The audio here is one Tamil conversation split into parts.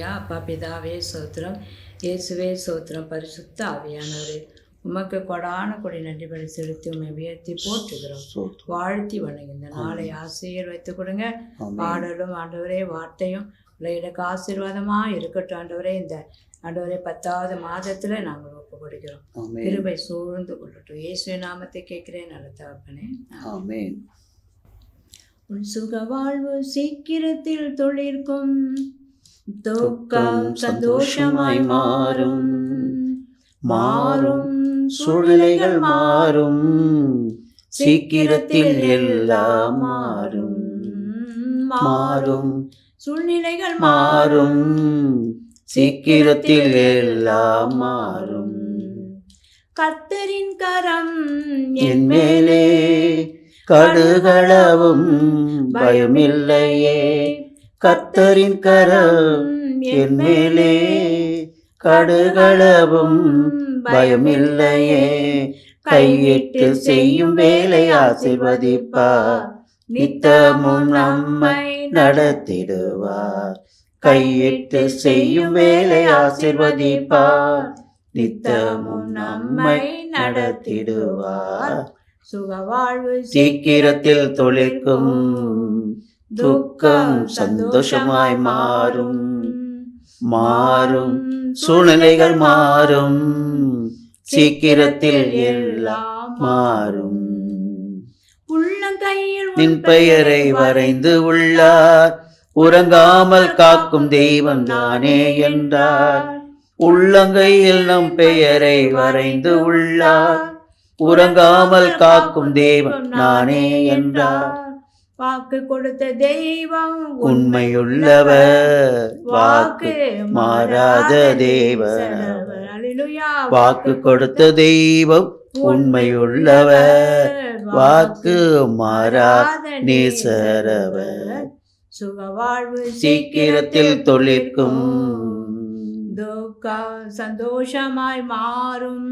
ஐயா. அப்பா பிதாவே சோத்திரம், இயேசுவே சோத்திரம், பரிசுத்த ஆவியானவரே உமக்கு கொடான கொடி நன்றி பலி செலுத்தி உண்மை உயர்த்தி போற்றுகிறோம், வாழ்த்தி வணங்கி இந்த நாளை ஆசீர்வதித்து கொடுங்க. பாடலும் ஆண்டவரே வார்த்தையும் பிள்ளைகளுக்கு ஆசீர்வாதமாக இருக்கட்டும் ஆண்டவரே. இந்த ஆண்டவரே 10வது மாதத்தில் நாங்கள் ஒப்பு கொடுக்கிறோம், கிருபை சூழ்ந்து கொள்ளட்டும். இயேசு நாமத்தை கேட்கிறேன் நல்ல தகப்பனே, ஆமென். உன் சுக வாழ்வு சீக்கிரத்தில் தொழிற்கும், துக்கம் சந்தோஷமாய் மாறும், மாறும் சூழ்நிலைகள் மாறும், சீக்கிரத்தில் எல்லாம் மாறும், மாறும் சூழ்நிலைகள் மாறும், சீக்கிரத்தில் எல்லாம் மாறும். கர்த்தரின் கரம் என் மேலே கடுகளவும் பயமில்லையே, கர்த்தரின் கரம் என் மேலே கடுகளவும் பயமில்லையே, கையிட்டு செய்யும் வேலை ஆசீர்வதிப்பார், நித்தமும் நம்மை நடத்திடுவார். கையிட்டு செய்யும் வேலை ஆசீர்வதிப்பார், நித்தமும் நம்மை நடத்திடுவார். சுகவாழ்வு சீக்கிரத்தில் தொழிற்கும், துக்கம் சந்தோஷமாய் மாறும், மாறும் சூழ்நிலைகள் மாறும், சீக்கிரத்தில் எல்லாம் மாறும். உள்ளங்கையில் நின் பெயரை வரைந்து உள்ளார், உறங்காமல் காக்கும் தெய்வம் தானே என்றார். உள்ளங்கையில் நம் பெயரை வரைந்து உள்ளார், உறங்காமல் காக்கும் தெய்வம் நானே என்றார். வாக்கு கொடுத்த தெய்வம் உண்மையுள்ளவர், வாக்கு மாறாத தேவர். வாக்கு கொடுத்த தெய்வம் உண்மையுள்ளவர், வாக்கு மாறாத நேசரவர். சுகவாழ்வு சீக்கிரத்தில் தொழிற்கும், துக்கம் சந்தோஷமாய் மாறும்,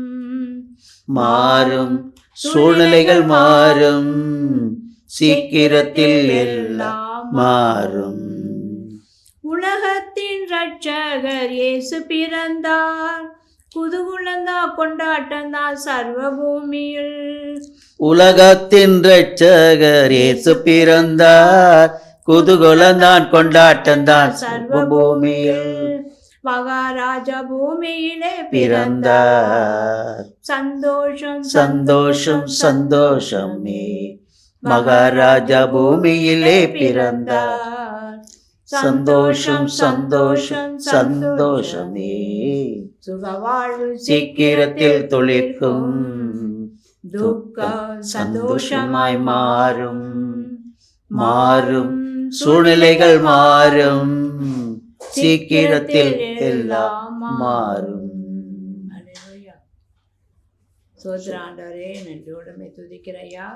மாறும் சூழ்நிலைகள் மாறும், சீக்கிரத்தில் எல்லாம் மாறும். உலகத்தின் இரட்சகர் இயேசு பிறந்தார், குதூகலந்தா கொண்டாட்டந்தா சர்வ பூமியில். உலகத்தின் இரட்சகர் இயேசு பிறந்தார், குதூகலந்தான் கொண்டாட்டந்தான் சர்வ பூமியில். மகாராஜா பூமியிலே பிறந்தார், சந்தோஷம் சந்தோஷம் சந்தோஷமே. மகாராஜா பூமியிலே பிறந்தார், சந்தோஷம் சந்தோஷம் சந்தோஷமே. சுகவாழ்வு சீக்கிரத்தில் தொழிற்கும், துக்கம் சந்தோஷமாய் மாறும், மாறும் சூழ்நிலைகள் மாறும், சீக்கிரத்தில் எல்லாம் மாறும். சோதராண்டவரே நன்றியோடமே துதிக்கிறையா.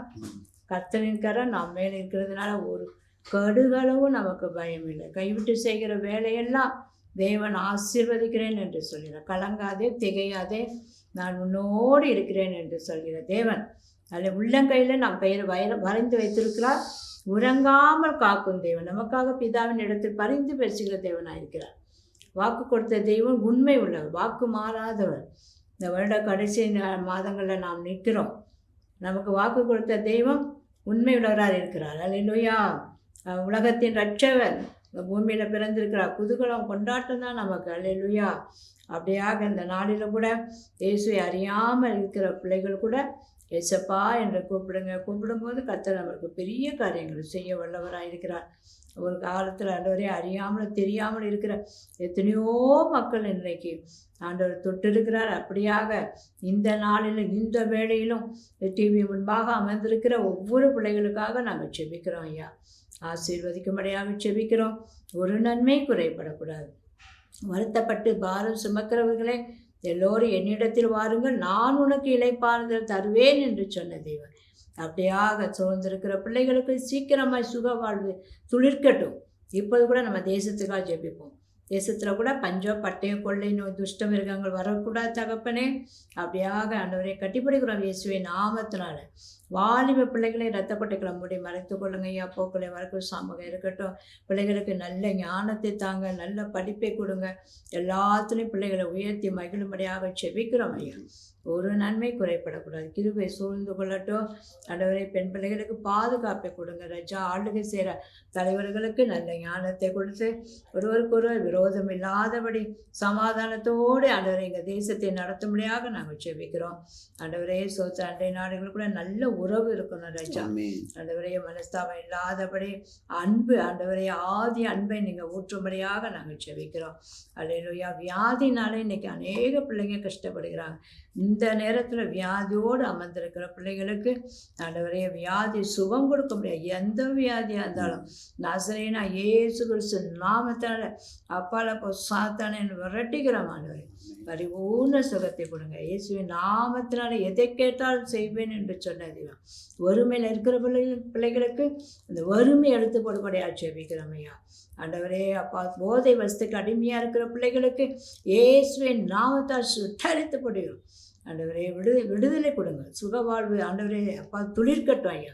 கர்த்தரின் கரம் நம்ம மேலே இருக்கிறதுனால ஒரு கடுகளவும் நமக்கு பயம் இல்லை. கைவிட்டு செய்கிற வேலையெல்லாம் தேவன் ஆசீர்வதிக்கிறேன் என்று சொல்கிறார். கலங்காதே திகையாதே, நான் உன்னோடு இருக்கிறேன் என்று சொல்கிற தேவன் அதில் உள்ளங்கையில் நம் பெயர் வரைந்து வைத்திருக்கிறார். உறங்காமல் காக்கும் தேவன், நமக்காக பிதாவின் இடத்தில் பரிந்து பேசுகிற தேவனாயிருக்கிறார். வாக்கு கொடுத்த தெய்வம் உண்மை உள்ளவர், வாக்கு மாறாதவர். இந்த வருட கடைசி மாதங்களில் நாம் நிற்கிறோம். நமக்கு வாக்கு கொடுத்த தெய்வம் உண்மையுள்ளவராக இருக்கிறார். அல்லேலூயா. உலகத்தின் இரட்சகர் பூமியில் பிறந்திருக்கிறார். குதூகலம் கொண்டாட்டம் தான் நமக்கு. அல்லேலூயா. அப்படியாக இந்த நாளில் கூட இயேசுவை அறியாமல் இருக்கிற பிள்ளைகள் கூட ஏசப்பா என்று கூப்பிடுங்க. கூப்பிடும்போது கர்த்தர் நம்மளுக்கு பெரிய காரியங்கள் செய்ய வல்லவராக இருக்கிறார். ஒரு காலத்தில் ஆண்டவரே அறியாமல் தெரியாமல் இருக்கிற எத்தனையோ மக்கள் இன்றைக்கு ஆண்டவர் தொட்டிருக்கிறார். அப்படியாக இந்த நாளிலும் இந்த வேளையிலும் டிவி முன்பாக அமர்ந்திருக்கிற ஒவ்வொரு பிள்ளைகளுக்காக நாங்கள் செபிக்கிறோம் ஐயா. ஆசீர்வதிக்கும்படியாக செபிக்கிறோம். ஒரு நன்மை குறைபடக்கூடாது. வருத்தப்பட்டு பாரம் சுமக்கிறவர்களே எல்லோரும் என்னிடத்தில் வாருங்கள், நான் உனக்கு இளைப்பாறுதல் தருவேன் என்று சொன்ன தேவன். அப்படியாக சோர்ந்திருக்கிற பிள்ளைகளுக்கு சீக்கிரமாய் சுக வாழ்வு துளிர்க்கட்டும். இப்போது கூட நம்ம தேசத்துக்காக ஜெபிப்போம். தேசத்தில் கூட பஞ்சம் பட்டயம் கொள்ளை நோய் துஷ்ட மிருகங்கள் வரக்கூடாது தகப்பனே. அப்படியாக ஆண்டவரை கட்டிப்பிடிக்கிறோம் இயேசுவின் நாமத்தினால. வாலிப பிள்ளைகளை ரத்த கொட்டைகளை மூடி மறைத்து கொள்ளுங்க ஐயா. போக்களை மறக்கும் சமூகம் இருக்கட்டும். பிள்ளைகளுக்கு நல்ல ஞானத்தை தாங்க, நல்ல படிப்பை கொடுங்க. எல்லாத்துலேயும் பிள்ளைகளை உயர்த்தி மகிழும்படியாக செபிக்கிறோம் ஐயா. ஒரு நன்மை குறைப்படக்கூடாது. கிருபை சூழ்ந்து கொள்ளட்டும் ஆண்டவரை. பெண் பிள்ளைகளுக்கு பாதுகாப்பை கொடுங்க ராஜா. ஆளுகை செய்கிற தலைவர்களுக்கு நல்ல ஞானத்தை கொடுத்து ஒருவருக்கொருவர் விரோதம் இல்லாதபடி சமாதானத்தோடு ஆண்டவரை எங்கள் தேசத்தை நடத்தும்படியாக நாங்கள் செபிக்கிறோம் ஆண்டவரே. சோத்த அண்டை நாடுகள் கூட நல்ல உறவு இருக்கணும் ராஜா. ஆண்டவரே மனஸ்தாபம் இல்லாதபடி அன்பு ஆண்டவரே ஆதி அன்பை நீங்கள் ஊற்றும்படியாக நாங்கள் செபிக்கிறோம். அல்லேலூயா. வியாதினாலே இன்னைக்கு அநேக பிள்ளைங்க கஷ்டப்படுகிறாங்க. இந்த நேரத்தில் வியாதியோடு அமர்ந்திருக்கிற பிள்ளைகளுக்கு ஆண்டவரே வியாதி சுகம் கொடுக்க முடியாது. எந்த வியாதியாக இருந்தாலும் நசரேனா இயேசு கிறிஸ்து நாமத்தினால அப்பால சாத்தானே விரட்டிக்கிறோம் ஆண்டவரே. பரிபூர்ண சுகத்தை கொடுங்க இயேசுவின் நாமத்தினால. எதை கேட்டாலும் செய்வேன் என்று சொன்ன தெய்வம். வறுமையில் இருக்கிற பிள்ளைகளுக்கு அந்த வறுமை எடுத்து போடுபடியாக ஜெபிக்கிறோம் ஐயா. ஆண்டவரே அப்பா போதை வஸ்துக்கு அடிமையாக இருக்கிற பிள்ளைகளுக்கு இயேசுவின் நாமத்தால் சுட்டரித்து போடுகிறோம் ஆண்டவரே. விடுதலை கொடுங்க, சுகவாழ்வு ஆண்டவரே. அப்பா துளிர்க்கட்டும் ஐயா.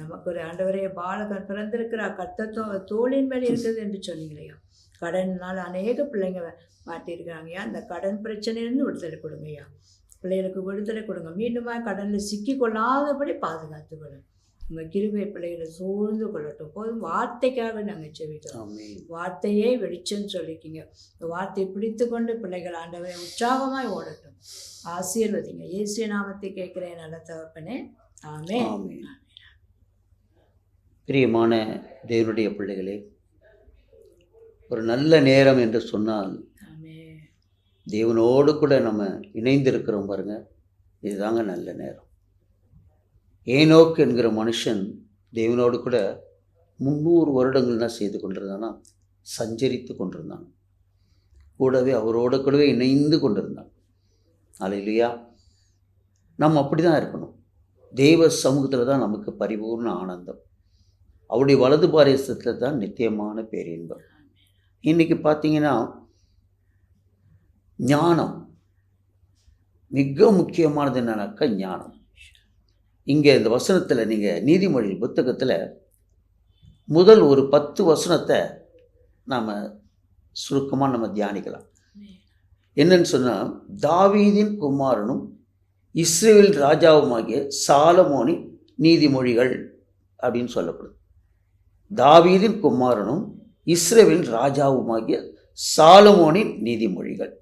நமக்கு ஒரு ஆண்டவரே பாலகன் பிறந்திருக்கிற கத்தத்தோ தோளின் மேலே இருக்குது என்று சொன்னீங்களையா. கடனால் அநேக பிள்ளைங்க மாட்டியிருக்கிறாங்க ஐயா. அந்த கடன் பிரச்சனையிலிருந்து விடுதலை கொடுங்க ஐயா. பிள்ளைகளுக்கு விடுதலை கொடுங்க. மீண்டுமா கடனில் சிக்கி கொள்ளாதபடி பாதுகாத்து கொள்ளுங்க. உங்கள் கிருபை பிள்ளைகளை சூழ்ந்து கொள்ளட்டும். போதும் வார்த்தைக்காக நாங்கள் செபிக்கிறோம். வார்த்தையே வெளிச்சம்னு சொல்லிக்கிங்க. வார்த்தையை பிடித்து கொண்டு பிள்ளைகள் ஆண்டவரை உற்சாகமாய் ஓடட்டும். ஆசீர்வதிங்க. இயேசு நாமத்தை கேட்கிறேன் நல்ல தகப்பனே. ஆமென். பிரியமான தேவனுடைய பிள்ளைகளே, ஒரு நல்ல நேரம் என்று சொன்னால் தேவனோடு கூட நம்ம இணைந்திருக்கிறோம் பாருங்க. இதுதாங்க நல்ல நேரம். ஏனோக்கு என்கிற மனுஷன் தேவனோடு கூட 300 வருடங்கள் என்ன செய்து கொண்டிருந்தானா, சஞ்சரித்து கொண்டிருந்தான். கூடவே அவரோடு கூடவே இணைந்து கொண்டிருந்தான். அல்லேலூயா. நம்ம அப்படி தான் இருக்கணும். தெய்வ சமூகத்தில் தான் நமக்கு பரிபூர்ண ஆனந்தம். அவருடைய வலது பாரிசத்தில் தான் நித்தியமான பேரின்பம். இன்றைக்கி பார்த்தீங்கன்னா ஞானம் மிக முக்கியமானது. என்னன்னாக்கா ஞானம். இங்கே இந்த வசனத்தில் நீங்கள் நீதிமொழி புத்தகத்தில் முதல் ஒரு 10 வசனத்தை நாம் சுருக்கமாக நம்ம தியானிக்கலாம். என்னன்னு சொன்னால், தாவீதின் குமாரனும் இஸ்ரவேல் ராஜாவுமாகிய சாலமோனின் நீதிமொழிகள் அப்படின்னு சொல்லப்படுது. தாவீதின் குமாரனும் இஸ்ரவேல் ராஜாவுமாகிய சாலமோனின் நீதிமொழிகள்.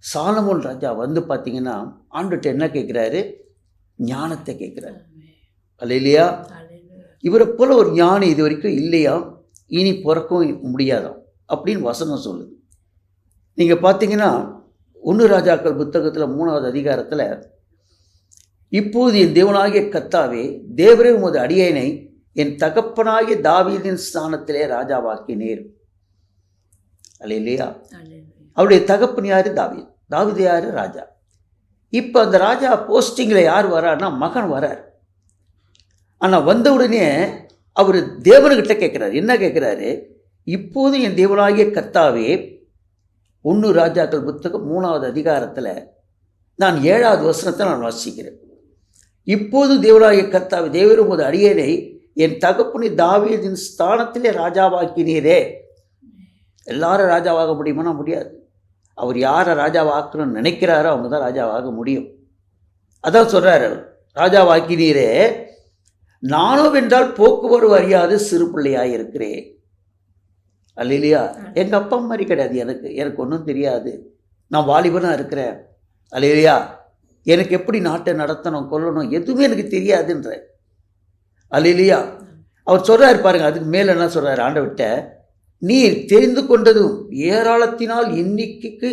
சாலமோன் ராஜா வந்து பார்த்தீங்கன்னா ஆண்டுகிட்ட என்ன கேட்குறாரு? ஞானத்தை கேட்குறாரு. அல்லேலூயா. இவரை போல ஒரு ஞானி இது வரைக்கும் இல்லையா, இனி பிறக்கவும் முடியாதாம் அப்படின்னு வசனம் சொல்லுது. நீங்கள் பார்த்தீங்கன்னா 1 ராஜாக்கள் புத்தகத்தில் 3வது அதிகாரத்தில், இப்போது என் தேவனாகிய கர்த்தாவே, தேவரே உமது அடியேனை என் தகப்பனாகிய தாவீதின் ஸ்தானத்திலே ராஜாவாக்கினீர். அல்லேலூயா. அவருடைய தகப்பன் யார்? தாவீது. தாவீது யார்? ராஜா. இப்போ அந்த ராஜா போஸ்டிங்கில் யார் வரார்னா மகன் வரார். ஆனால் வந்த உடனே அவர் தேவனுக்கிட்ட கேட்குறாரு. என்ன கேட்குறாரு? இப்போது என் தேவனாகிய கர்த்தாவே, 1 ராஜாக்கள் புத்தகம் 3வது அதிகாரத்தில் நான் 7வது வசனத்தை நான் வாசிக்கிறேன். இப்போது தேவனாகிய கர்த்தாவே, தேவரே உமது அடியேனை என் தகப்பனை தாவீதின் ஸ்தானத்திலே ராஜாவாக்கினீரே. எல்லாரும் ராஜாவாக முடியுமானா முடியாது. அவர் யாரை ராஜாவாக்கணும்னு நினைக்கிறாரோ அவங்க தான் ராஜாவாக முடியும். அதான் சொல்கிறார், ராஜாவாக்கினீரே, நானும் என்றால் போக்குவரவு அறியாது சிறு பிள்ளையாக இருக்கிறேன். அல்லேலூயா. எங்கள் அப்பா மாதிரி கிடையாது. எனக்கு ஒன்றும் தெரியாது. நான் வாலிபனாக இருக்கிறேன். அல்லேலூயா. எனக்கு எப்படி நாட்டை நடத்தணும் கொள்ளணும் எதுவுமே எனக்கு தெரியாதுன்ற. அல்லேலூயா. அவர் சொல்கிறார் பாருங்க. அதுக்கு மேலே என்ன சொல்கிறார் ஆண்டவர்கிட்ட? நீர் தெரிந்து கொண்டதும் ஏராளத்தினால் எண்ணிக்கைக்கு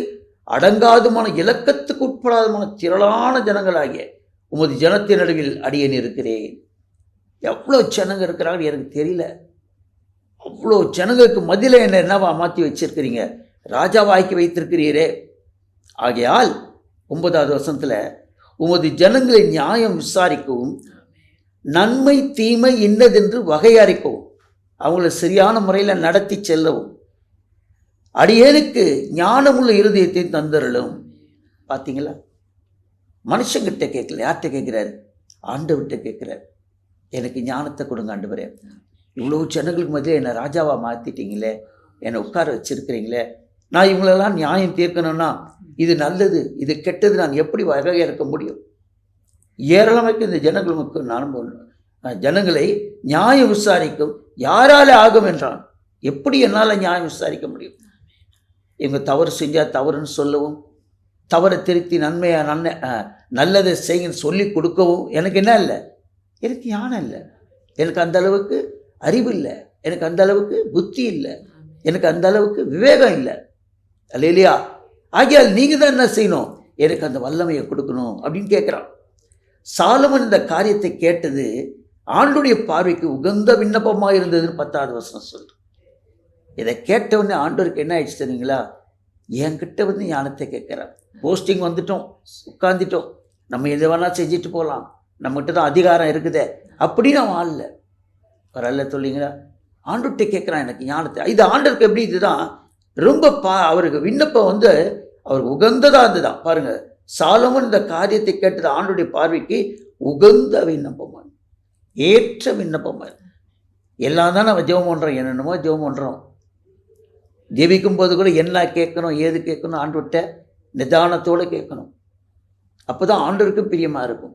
அடங்காதுமான இலக்கத்துக்கு உட்படாதமான திரளான ஜனங்களாகிய உமது ஜனத்தின் நடுவில் அடியேன் இருக்கிறேன். எவ்வளோ ஜனங்க இருக்கிறாங்கன்னு எனக்கு தெரியல. அவ்வளோ ஜனங்களுக்கு மதியில் என்னவா மாற்றி வச்சிருக்கிறீங்க, ராஜாவாக்கி வைத்திருக்கிறீரே. ஆகையால் 9வது வசனத்தில், உமது ஜனங்களை நியாயம் விசாரிக்கவும் நன்மை தீமை இன்னதென்று வகையறிக்கவும் அவங்கள சரியான முறையில் நடத்தி செல்லவும் அடியேனுக்கு ஞானமுள்ள இருதயத்தை தந்தருளும். பார்த்தீங்களா? மனுஷங்கிட்ட கேட்கல, யார்கிட்ட கேட்குறாரு? ஆண்டவர்கிட்ட கேட்குறாரு. எனக்கு ஞானத்தை கொடுங்க ஆண்டவரே, இவ்வளோ ஜனங்களுக்கு மத்தியில் என்னை ராஜாவாக மாற்றிட்டீங்களே, என்னை உட்கார வச்சிருக்கிறீங்களே, நான் இவங்களெல்லாம் நியாயம் தீர்க்கணும்னா இது நல்லது இது கெட்டது நான் எப்படி வரையறுக்க முடியும்? ஏராளமாக இந்த ஜனங்களுக்கு நான் ஜனங்களை நியாயம் விசாரிக்கும் யாராலே ஆகும் என்றான். எப்படி என்னால் நியாயம் விசாரிக்க முடியும்? இவங்க தவறு செஞ்சால் தவறுன்னு சொல்லவும், தவறை திருத்தி நல்லதை செய்யுன்னு சொல்லி கொடுக்கவும் எனக்கு என்ன இல்லை? எனக்கு ஞானம் இல்லை. எனக்கு அந்த அளவுக்கு அறிவு இல்லை, எனக்கு அந்த அளவுக்கு புத்தி இல்லை, எனக்கு அந்த அளவுக்கு விவேகம் இல்லை. அல்லேலூயா. ஆகையால் நீங்கள் தான் என்ன செய்யணும்? எனக்கு அந்த வல்லமையை கொடுக்கணும் அப்படின்னு கேட்குறான். சாலமன் இந்த காரியத்தை கேட்டது ஆண்டுடைய பார்வைக்கு உகந்த விண்ணப்பமாக இருந்ததுன்னு 10வது வசனம் சொல்லுது. இதை கேட்டவுடனே ஆண்டவருக்கு என்ன ஆயிடுச்சு தெரியுங்களா? என்கிட்ட வந்து ஞானத்தை கேட்குறான். போஸ்டிங் வந்துட்டோம், உட்காந்துட்டோம், நம்ம எது வேணால் செஞ்சுட்டு போகலாம், நம்மகிட்ட தான் அதிகாரம் இருக்குதே அப்படின்னு அவன் ஆள் இல்லை. வரல சொல்லிங்களா? ஆண்டுகிட்ட கேட்குறான் எனக்கு ஞானத்தை. இது ஆண்டருக்கு எப்படி இதுதான் ரொம்ப அவருக்கு விண்ணப்பம் வந்து அவருக்கு உகந்ததாக இருந்துதான். பாருங்கள், சாலமன் இந்த காரியத்தை கேட்டது ஆண்டுடைய பார்வைக்கு உகந்த விண்ணப்பமாக, ஏற்ற விண்ணப்பமாக. எல்லாம் தான் நம்ம ஜெபம் பண்ணுறோம், என்னென்னமோ ஜெபம் பண்ணுறோம். ஜெபிக்கும் போது கூட என்ன கேட்கணும், ஏது கேட்கணும், ஆண்டவர்கிட்ட நிதானத்தோடு கேட்கணும். அப்போ தான் ஆண்டவருக்கும் பிரியமாக இருக்கும்.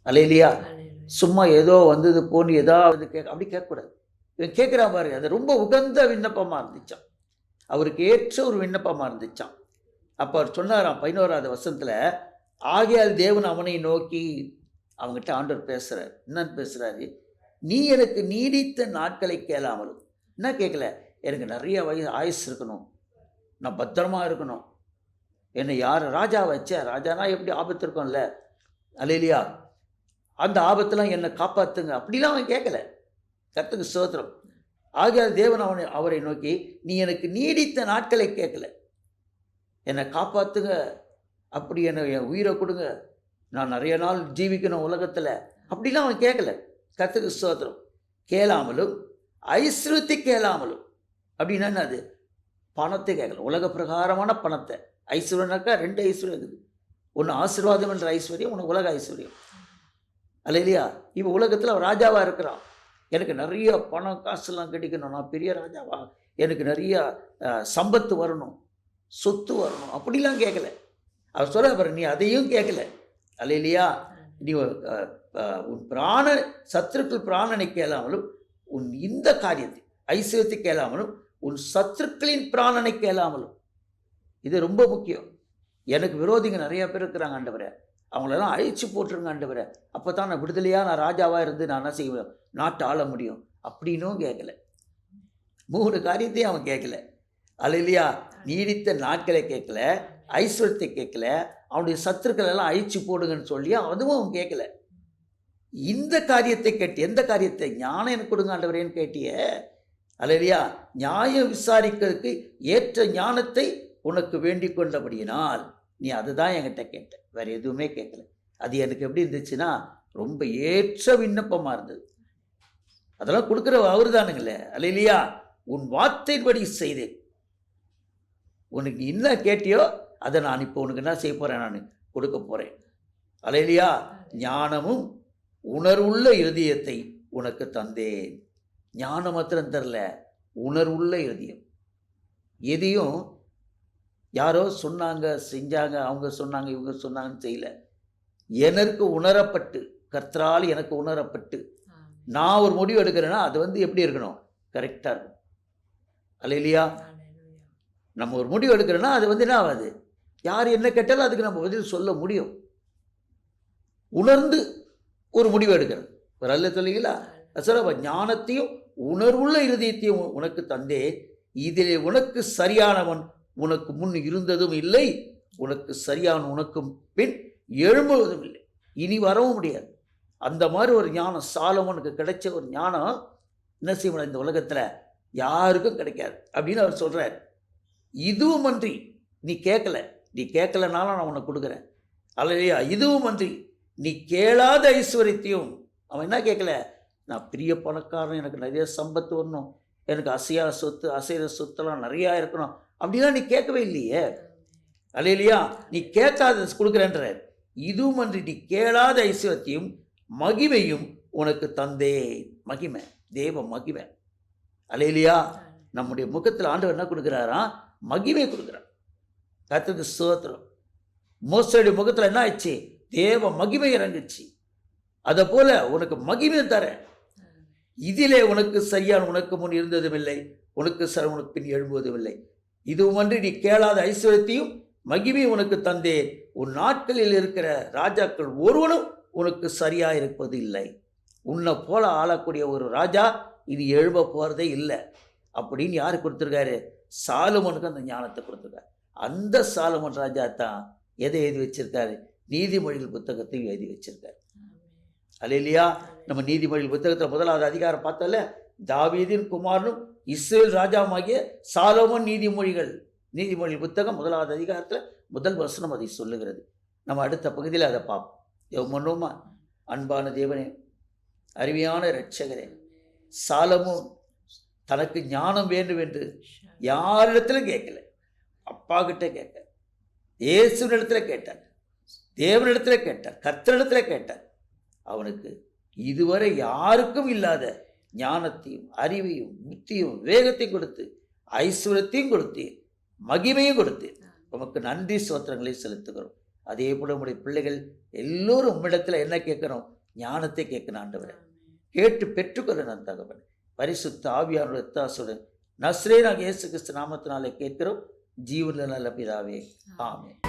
அல்லேலூயா. சும்மா ஏதோ வந்தது போன்னு ஏதாவது அப்படி கேட்கக்கூடாது. இவன் கேட்குறா பாரு, அது ரொம்ப உகந்த விண்ணப்பமாக இருந்துச்சான், அவருக்கு ஏற்ற ஒரு விண்ணப்பமாக இருந்துச்சான். அப்போ அவர் சொன்னாராம் 11வது வசனத்தில், ஆகையால் தேவன் அவனை நோக்கி, அவங்ககிட்ட ஆண்டவர் பேசுகிறார். என்னன்னு பேசுகிறாரு? நீ எனக்கு நீடித்த நாட்களை கேளாமலும். என்ன கேட்கல? எனக்கு நிறைய ஆயுசு இருக்கணும், நான் பத்திரமா இருக்கணும், என்னை யார் ராஜா வச்ச, ராஜானா எப்படி ஆபத்து இருக்கும்ல, அல்லேலூயா, அந்த ஆபத்தெல்லாம் என்னை காப்பாற்றுங்க அப்படிலாம் அவன் கேட்கல. கர்த்தருக்கு ஸ்தோத்திரம். ஆகையால் தேவன் அவரை நோக்கி, நீ எனக்கு நீடித்த நாட்களை கேட்கல, என்னை காப்பாற்றுங்க, அப்படி என்னை என் உயிரை கொடுங்க, நான் நிறைய நாள் ஜீவிக்கணும் உலகத்தில், அப்படிலாம் அவன் கேட்கல. கர்த்தருக்கு ஸ்தோத்திரம். கேளாமலும் ஐஸ்வர்யத்தை கேளாமலும் அப்படின்னா அது பணத்தை கேட்கல, உலக பிரகாரமான பணத்தை. ஐஸ்வர்யனாக்கா 2 ஐஸ்வர்யம் இருக்குது. ஒன்று ஆசீர்வாதம் என்ற ஐஸ்வர்யம், ஒன்று உலக ஐஸ்வர்யம். அல்லேலூயா. இப்போ உலகத்தில் அவன் ராஜாவாக இருக்கிறான். எனக்கு நிறைய பணம் காசுலாம் கிடைக்கணும், நான் பெரிய ராஜாவா, எனக்கு நிறைய சம்பத்து வரணும், சொத்து வரணும், அப்படிலாம் கேட்கல. அவர் சொல்ல பாரு, நீ அதையும் கேட்கல. அல்லேலூயா. நீ உன் சத்துருக்கள் பிராணனை கேளாமலும், உன் இந்த காரியத்தை ஐஸ்வர்யத்தை கேளாமலும், உன் சத்துருக்களின் பிராணனை கேளாமலும். இது ரொம்ப முக்கியம். எனக்கு விரோதிங்க நிறைய பேர் இருக்கிறாங்க ஆண்டவரே, அவங்களெல்லாம் அழிச்சு போட்டுருங்க ஆண்டவரே, அப்போ தான் நான் விடுதலையாக நான் ராஜாவாக இருந்து நான் என்ன செய்வேன், நாட்டை ஆள முடியும் அப்படின்னும் கேட்கல. 3 காரியத்தையும் அவன் கேட்கல. அல்லேலூயா. நீடித்த நாட்களை கேட்கல, ஐஸ்வர்யத்தை கேட்கல, அவனுடைய சத்துருக்கள் எல்லாம் அழிச்சு போடுங்கன்னு சொல்லி அதுவும் அவன் கேட்கல. இந்த காரியத்தை கேட்டு, எந்த காரியத்தை? ஞானம் எனக்கு கொடுங்க ஆண்டவரேன்னு கேட்டிய. அல்லேலூயா. நியாயம் விசாரிக்கிறதுக்கு ஏற்ற ஞானத்தை உனக்கு வேண்டிக் கொண்டபடியினால் நீ அதுதான் என்கிட்ட கேட்ட, வேறு எதுவுமே கேட்கல. அது எனக்கு எப்படி இருந்துச்சுன்னா ரொம்ப ஏற்ற விண்ணப்பமாக இருந்தது. அதெல்லாம் கொடுக்குற அவரு தானுங்களே. அல்லேலூயா. உன் வார்த்தையின்படி செய்தேன், உனக்கு என்ன கேட்டியோ அதை நான் இப்போ உனக்கு என்ன செய்ய போகிறேன், நான் கொடுக்க போகிறேன். அல்லேலூயா. ஞானமும் உணர்வுள்ள இருதயத்தை உனக்கு தந்தேன். ஞானம் மாத்திரம் தரல, உணர்வுள்ள இருதயம். எதையும் யாரோ சொன்னாங்க செஞ்சாங்க, அவங்க சொன்னாங்க இவங்க சொன்னாங்கன்னு செய்யல, எனக்கு உணரப்பட்டு, கர்த்தரால் எனக்கு உணரப்பட்டு நான் ஒரு முடிவு எடுக்கிறேன்னா அது வந்து எப்படி இருக்கணும்? கரெக்டாக இருக்கும். அல்லேலூயா. நம்ம ஒரு முடிவு எடுக்கிறோன்னா அது வந்து என்ன ஆகாது, யார் என்ன கேட்டாலும் அதுக்கு நம்ம பதில் சொல்ல முடியும். உணர்ந்து ஒரு முடிவு எடுக்கிறது. ஒரு அல்ல சொல்லிங்களா? சார், ஞானத்தையும் உணர்வுள்ள இருதயத்தையும் உனக்கு தந்தேன், இதிலே உனக்கு சரியானவன் உனக்கு முன் இருந்ததும் இல்லை, உனக்கு சரியான உனக்கும் பின் எழும்புவதும் இல்லை, இனி வரவும் முடியாது. அந்த மாதிரி ஒரு ஞானம் சாலமோனுக்கு கிடைச்ச ஒரு ஞானம் என்ன செய்யணும், இந்த உலகத்தில் யாருக்கும் கிடைக்காது அப்படின்னு அவர் சொல்கிறார். இதுவும் அன்றி நீ கேட்கல, நீ கேட்கலனாலும் நான் உனக்கு கொடுக்குறேன். அல்லையா. இதுவும் அன்றி நீ கேளாத ஐஸ்வர்யத்தையும். அவன் என்ன கேட்கல? நான் பெரிய பணக்காரன், எனக்கு நிறைய சம்பத்து வரணும், எனக்கு அசையாத சொத்து அசைகிற சொத்தெல்லாம் நிறையா இருக்கணும் அப்படிலாம் நீ கேட்கவே இல்லையே. அல்லேலூயா. நீ கேட்காத கொடுக்குறேன்ற. இதுவும் அன்றி நீ கேளாத ஐஸ்வர்யத்தையும் மகிமையும் உனக்கு தந்தே. மகிமை, தேவ மகிமை. அல்லேலூயா. நம்முடைய முகத்தில் ஆண்டவர் என்ன கொடுக்குறாரா? மகிமை கொடுக்குறார். கர்த்தருக்கு ஸ்தோத்திரம். மோசேயுடைய முகத்தில் என்ன ஆச்சு? தேவ மகிமை இறங்குச்சு. அதை போல உனக்கு மகிமை தரேன். இதிலே உனக்கு சரியான உனக்கு முன் இருந்ததும் இல்லை, உனக்கு உனக்கு பின் எழும்புவதும் இல்லை. இதுவுமன்றி நீ கேளாத ஐஸ்வர்யத்தையும் மகிமை உனக்கு தந்தேன். உன் நாட்களில் இருக்கிற ராஜாக்கள் ஒருவனும் உனக்கு சரியா இருப்பது இல்லை. உன்னை போல ஆளக்கூடிய ஒரு ராஜா இது எழும்ப போறதே இல்லை அப்படின்னு யாரு கொடுத்துருக்காரு? சாலமோனுக்கு அந்த ஞானத்தை கொடுத்துருக்காரு. அந்த சாலமோன் ராஜா தான் எதை எழுதி வச்சிருக்காரு? நீதிமொழிகள் புத்தகத்தையும் எழுதி வச்சிருக்காரு. அல்லேலூயா. நம்ம நீதிமொழிகள் புத்தகத்தில் 1வது அதிகாரம் பார்த்தோம்ல, தாவீதின் குமாரனும் இஸ்ரவேல் ராஜாவாகிய சாலமோன் நீதிமொழி புத்தகம் 1வது அதிகாரத்தில் 1 வசனம் அதை சொல்லுகிறது. நம்ம அடுத்த பகுதியில் அதை பார்ப்போம். எவ்வளோமா அன்பான தேவனே, அருமையான இரட்சகரே, சாலமோன் தனக்கு ஞானம் வேண்டும் என்று யாரிடத்திலும் கேட்கல. அப்பா கிட்ட கேட்டார், இயேசுவினிடத்துல கேட்டார், தேவனிடத்துல கேட்டார், கர்த்தரிடத்துல கேட்டார். அவனுக்கு இதுவரை யாருக்கும் இல்லாத ஞானத்தையும் அறிவையும் புத்தியும் வேகத்தையும் கொடுத்து ஐஸ்வர்யத்தையும் கொடுத்து மகிமையும் கொடுத்து உமக்கு நன்றி ஸ்தோத்திரங்களை செலுத்துகிறோம். அதே போல உங்களுடைய பிள்ளைகள் எல்லோரும் உம்மிடத்துல என்ன கேட்கணும்? ஞானத்தை கேட்கணும். ஆண்டவரை கேட்டு பெற்றுக்கொள்ள நான் தகவல் பரிசுத்த ஆவியானோட எத்தாசுடன் நஸ்ரேனாகிய இயேசு கிறிஸ்து நாமத்தினாலே கேட்கிறோம். ஜீவனுள்ள நல்ல பிதாவே, ஆமென்.